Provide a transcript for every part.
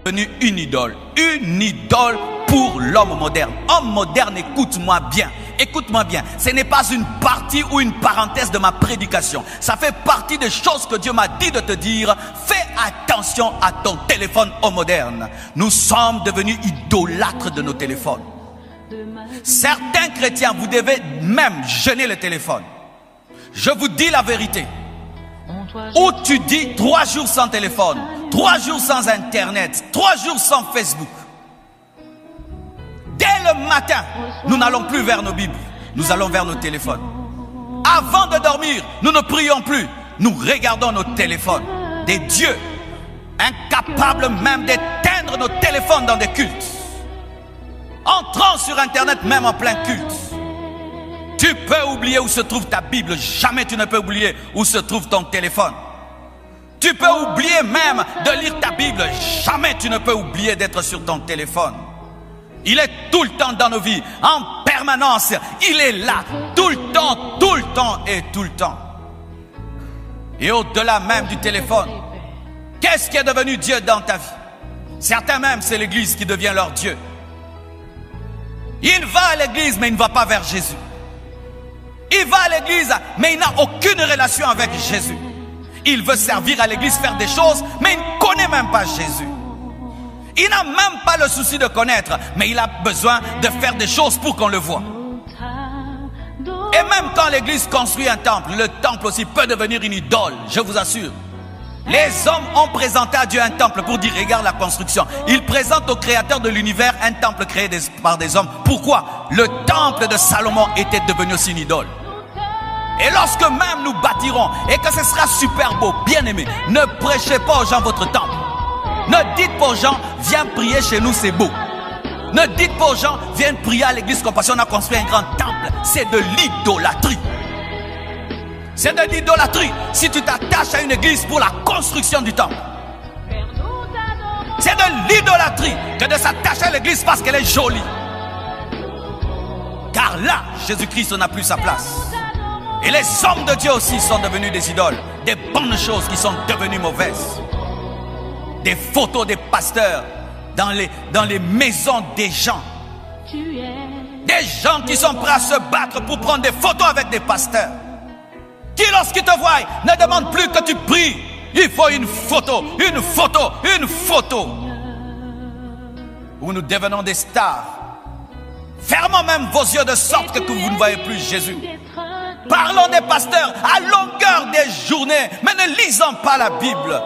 devenue une idole. Une idole pour l'homme moderne. Homme moderne, écoute-moi bien. Écoute-moi bien. Ce n'est pas une partie ou une parenthèse de ma prédication. Ça fait partie des choses que Dieu m'a dit de te dire. Fais attention à ton téléphone homme moderne. Nous sommes devenus idolâtres de nos téléphones. Certains chrétiens, vous devez même jeûner le téléphone. Je vous dis la vérité. Ou tu dis 3 jours sans téléphone, 3 jours sans internet, 3 jours sans Facebook. Dès le matin, nous n'allons plus vers nos Bibles, nous allons vers nos téléphones. Avant de dormir, nous ne prions plus, nous regardons nos téléphones. Des dieux incapables même d'éteindre nos téléphones dans des cultes. Entrant sur internet même en plein culte. Tu peux oublier où se trouve ta Bible, jamais tu ne peux oublier où se trouve ton téléphone. Tu peux oublier même de lire ta Bible, jamais tu ne peux oublier d'être sur ton téléphone. Il est tout le temps dans nos vies, en permanence, il est là, tout le temps et tout le temps. Et au-delà même du téléphone, qu'est-ce qui est devenu Dieu dans ta vie? Certains même, c'est l'église qui devient leur Dieu. Il va à l'église, mais il ne va pas vers Jésus. Il va à l'église, mais il n'a aucune relation avec Jésus. Il veut servir à l'église, faire des choses, mais il ne connaît même pas Jésus. Il n'a même pas le souci de connaître, mais il a besoin de faire des choses pour qu'on le voie. Et même quand l'église construit un temple, le temple aussi peut devenir une idole, je vous assure. Les hommes ont présenté à Dieu un temple pour dire, regarde la construction. Ils présentent au créateur de l'univers un temple créé par des hommes. Pourquoi? Le temple de Salomon était devenu aussi une idole. Et lorsque même nous bâtirons et que ce sera super beau, bien aimé, ne prêchez pas aux gens votre temple. Ne dites pas aux gens, viens prier chez nous, c'est beau. Ne dites pas aux gens, viens prier à l'église Compassion, on a construit un grand temple. C'est de l'idolâtrie. C'est de l'idolâtrie si tu t'attaches à une église pour la construction du temple. C'est de l'idolâtrie que de s'attacher à l'église parce qu'elle est jolie. Car là, Jésus-Christ n'a plus sa place. Et les hommes de Dieu aussi sont devenus des idoles. Des bonnes choses qui sont devenues mauvaises. Des photos des pasteurs dans les maisons des gens. Des gens qui sont prêts à se battre pour prendre des photos avec des pasteurs. Qui lorsqu'ils te voient ne demandent plus que tu pries. Il faut une photo, une photo, une photo. Où nous devenons des stars. Fermons même vos yeux de sorte que vous ne voyez plus Jésus. Parlons des pasteurs à longueur des journées, mais ne lisons pas la Bible.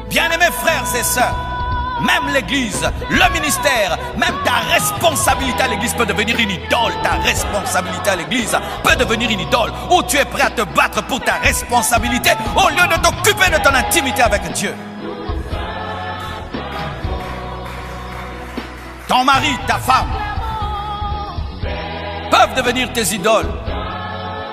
Bien-aimés frères et sœurs, même l'église, le ministère, même ta responsabilité à l'église peut devenir une idole. Ta responsabilité à l'église peut devenir une idole où tu es prêt à te battre pour ta responsabilité au lieu de t'occuper de ton intimité avec Dieu. Ton mari, ta femme peuvent devenir tes idoles.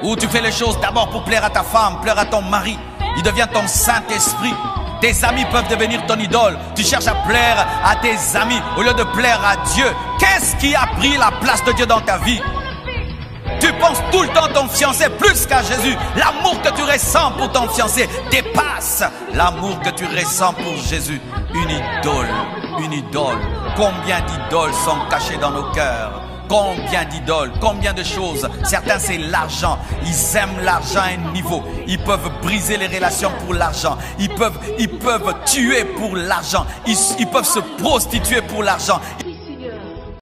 Où tu fais les choses d'abord pour plaire à ta femme, plaire à ton mari. Il devient ton Saint-Esprit. Tes amis peuvent devenir ton idole. Tu cherches à plaire à tes amis au lieu de plaire à Dieu. Qu'est-ce qui a pris la place de Dieu dans ta vie? Tu penses tout le temps à ton fiancé plus qu'à Jésus. L'amour que tu ressens pour ton fiancé dépasse l'amour que tu ressens pour Jésus. Une idole, une idole. Combien d'idoles sont cachées dans nos cœurs? Combien d'idoles, combien de choses. Certains c'est l'argent. Ils aiment l'argent à un niveau. Ils peuvent briser les relations pour l'argent. Ils peuvent tuer pour l'argent. Ils peuvent se prostituer pour l'argent.